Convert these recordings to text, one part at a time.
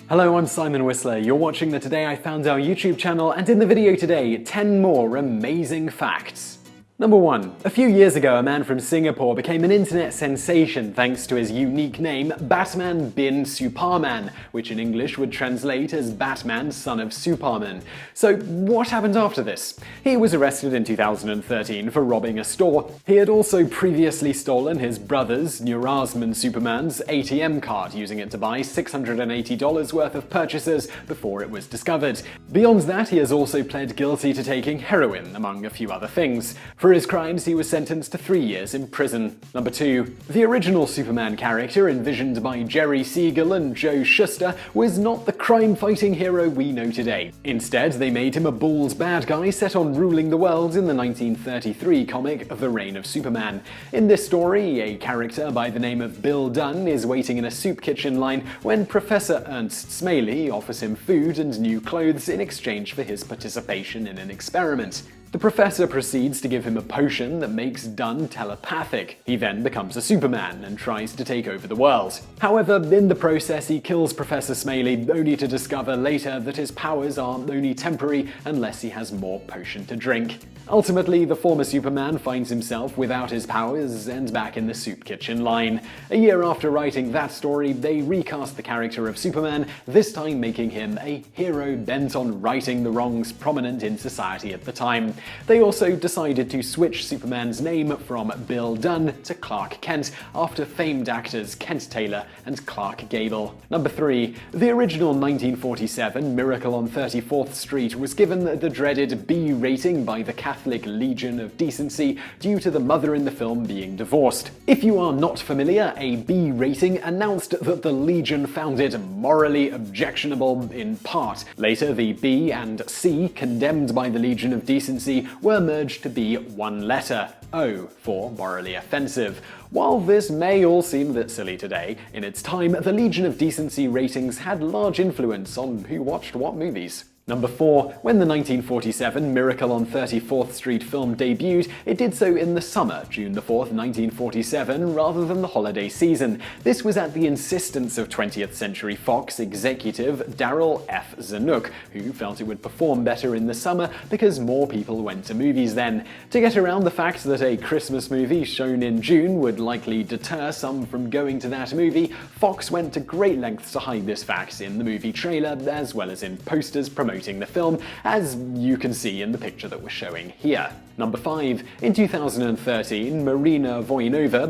Hello, I'm Simon Whistler. You're watching the Today I Found Out YouTube channel, and in the video today, 10 more amazing facts. Number 1. A few years ago, a man from Singapore became an internet sensation thanks to his unique name, Batman bin Superman, which in English would translate as Batman, son of Superman. So what happened after this? He was arrested in 2013 for robbing a store. He had also previously stolen his brother's, Neurasman Superman's, ATM card, using it to buy $680 worth of purchases before it was discovered. Beyond that, he has also pled guilty to taking heroin, among a few other things. For his crimes, he was sentenced to 3 years in prison. Number 2. The original Superman character, envisioned by Jerry Siegel and Joe Shuster, was not the crime-fighting hero we know today. Instead, they made him a bald bad guy set on ruling the world in the 1933 comic The Reign of Superman. In this story, a character by the name of Bill Dunn is waiting in a soup kitchen line when Professor Ernst Smaley offers him food and new clothes in exchange for his participation in an experiment. The professor proceeds to give him a potion that makes Dunn telepathic. He then becomes a Superman and tries to take over the world. However, in the process, he kills Professor Smaley, only to discover later that his powers are only temporary unless he has more potion to drink. Ultimately, the former Superman finds himself without his powers and back in the soup kitchen line. A year after writing that story, they recast the character of Superman, this time making him a hero bent on righting the wrongs prominent in society at the time. They also decided to switch Superman's name from Bill Dunn to Clark Kent after famed actors Kent Taylor and Clark Gable. Number 3. The original 1947 Miracle on 34th Street was given the dreaded B rating by the Catholic Legion of Decency due to the mother in the film being divorced. If you are not familiar, a B rating announced that the Legion found it morally objectionable in part. Later, the B and C, condemned by the Legion of Decency, were merged to be one letter, O, for morally offensive. While this may all seem a bit silly today, in its time, the Legion of Decency ratings had large influence on who watched what movies. Number 4. When the 1947 Miracle on 34th Street film debuted, it did so in the summer, June 4th, 1947, rather than the holiday season. This was at the insistence of 20th Century Fox executive Darryl F. Zanuck, who felt it would perform better in the summer because more people went to movies then. To get around the fact that a Christmas movie shown in June would likely deter some from going to that movie, Fox went to great lengths to hide this fact in the movie trailer, as well as in posters promoting the film, as you can see in the picture that we're showing here. Number 5. In 2013, Maryna,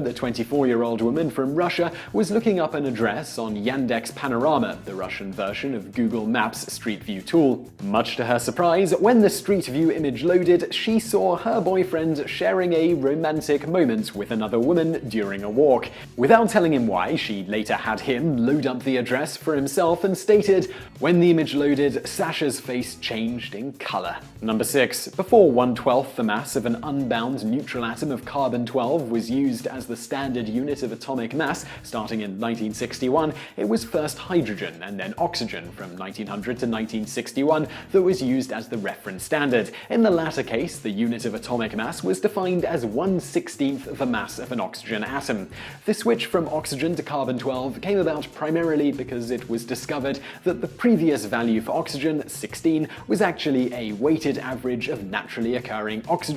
the 24-year-old woman from Russia, was looking up an address on Yandex Panorama, the Russian version of Google Maps Street View tool. Much to her surprise, when the Street View image loaded, she saw her boyfriend sharing a romantic moment with another woman during a walk. Without telling him why, she later had him load up the address for himself and stated, "When the image loaded, Sasha's face changed in color." Number 6. Before 1/12 the mass of an unbound neutral atom of carbon-12 was used as the standard unit of atomic mass, starting in 1961, it was first hydrogen and then oxygen from 1900 to 1961 that was used as the reference standard. In the latter case, the unit of atomic mass was defined as 1/16 the mass of an oxygen atom. The switch from oxygen to carbon-12 came about primarily because it was discovered that the previous value for oxygen, 16, was actually a weighted average of naturally occurring oxygen,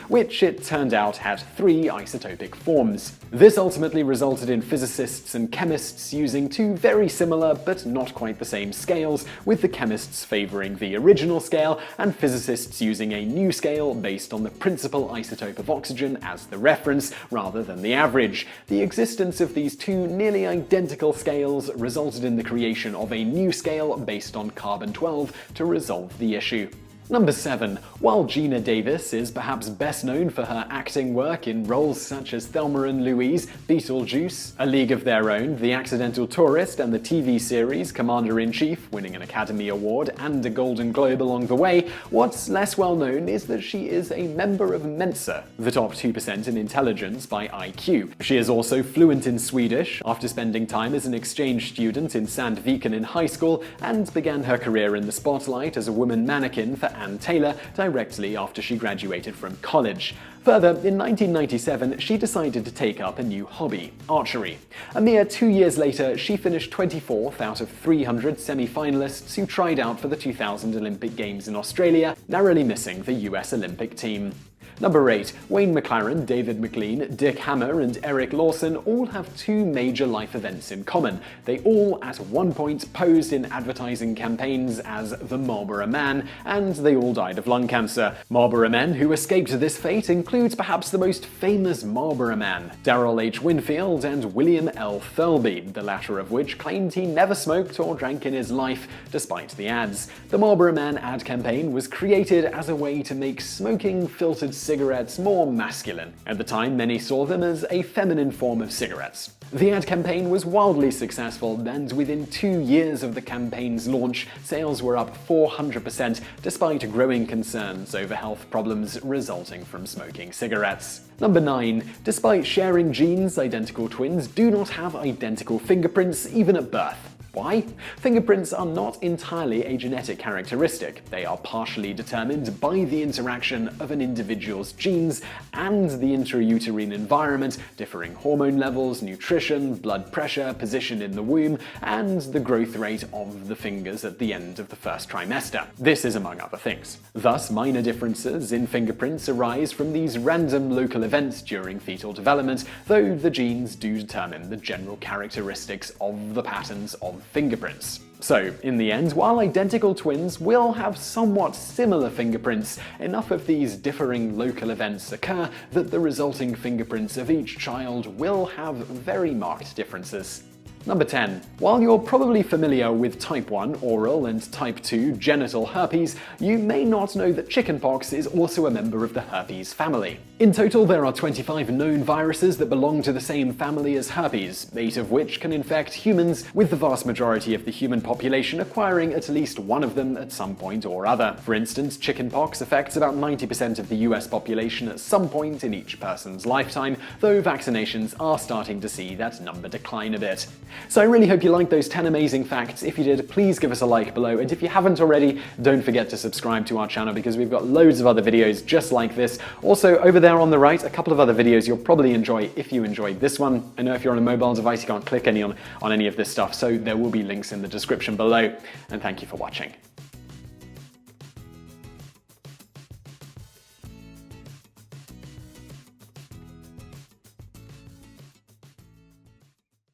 which it turned out had 3 isotopic forms. This ultimately resulted in physicists and chemists using 2 very similar but not quite the same scales, with the chemists favoring the original scale and physicists using a new scale based on the principal isotope of oxygen as the reference rather than the average. The existence of these 2 nearly identical scales resulted in the creation of a new scale based on carbon-12 to resolve the issue. Number 7. While Geena Davis is perhaps best known for her acting work in roles such as Thelma and Louise, Beetlejuice, A League of Their Own, The Accidental Tourist, and the TV series Commander-in-Chief, winning an Academy Award and a Golden Globe along the way, what's less well known is that she is a member of Mensa, the top 2% in intelligence by IQ. She is also fluent in Swedish after spending time as an exchange student in Sandviken in high school, and began her career in the spotlight as a woman mannequin for Ann Taylor directly after she graduated from college. Further, in 1997, she decided to take up a new hobby, archery. A mere 2 years later, she finished 24th out of 300 semi-finalists who tried out for the 2000 Olympic Games in Australia, narrowly missing the US Olympic team. Number 8. Wayne McLaren, David McLean, Dick Hammer, and Eric Lawson all have two major life events in common. They all, at one point, posed in advertising campaigns as the Marlboro Man, and they all died of lung cancer. Marlboro men who escaped this fate includes perhaps the most famous Marlboro Man, Darrell H. Winfield and William L. Thirlby, the latter of which claimed he never smoked or drank in his life, despite the ads. The Marlboro Man ad campaign was created as a way to make smoking filtered cigarettes more masculine. At the time, many saw them as a feminine form of cigarettes. The ad campaign was wildly successful, and within 2 years of the campaign's launch, sales were up 400% despite growing concerns over health problems resulting from smoking cigarettes. Number 9. Despite sharing genes, identical twins do not have identical fingerprints even at birth. Why? Fingerprints are not entirely a genetic characteristic. They are partially determined by the interaction of an individual's genes and the intrauterine environment, differing hormone levels, nutrition, blood pressure, position in the womb, and the growth rate of the fingers at the end of the first trimester. This is among other things. Thus, minor differences in fingerprints arise from these random local events during fetal development, though the genes do determine the general characteristics of the patterns of fingerprints. So, in the end, while identical twins will have somewhat similar fingerprints, enough of these differing local events occur that the resulting fingerprints of each child will have very marked differences. Number 10. While you're probably familiar with type 1 oral and type 2 genital herpes, you may not know that chickenpox is also a member of the herpes family. In total, there are 25 known viruses that belong to the same family as herpes, 8 of which can infect humans, with the vast majority of the human population acquiring at least one of them at some point or other. For instance, chickenpox affects about 90% of the US population at some point in each person's lifetime, though vaccinations are starting to see that number decline a bit. So I really hope you liked those 10 amazing facts. If you did, please give us a like below, and if you haven't already, don't forget to subscribe to our channel because we've got loads of other videos just like this. Also, over there on the right, a couple of other videos you'll probably enjoy if you enjoyed this one. I know if you're on a mobile device, you can't click on any of this stuff, so there will be links in the description below. And thank you for watching.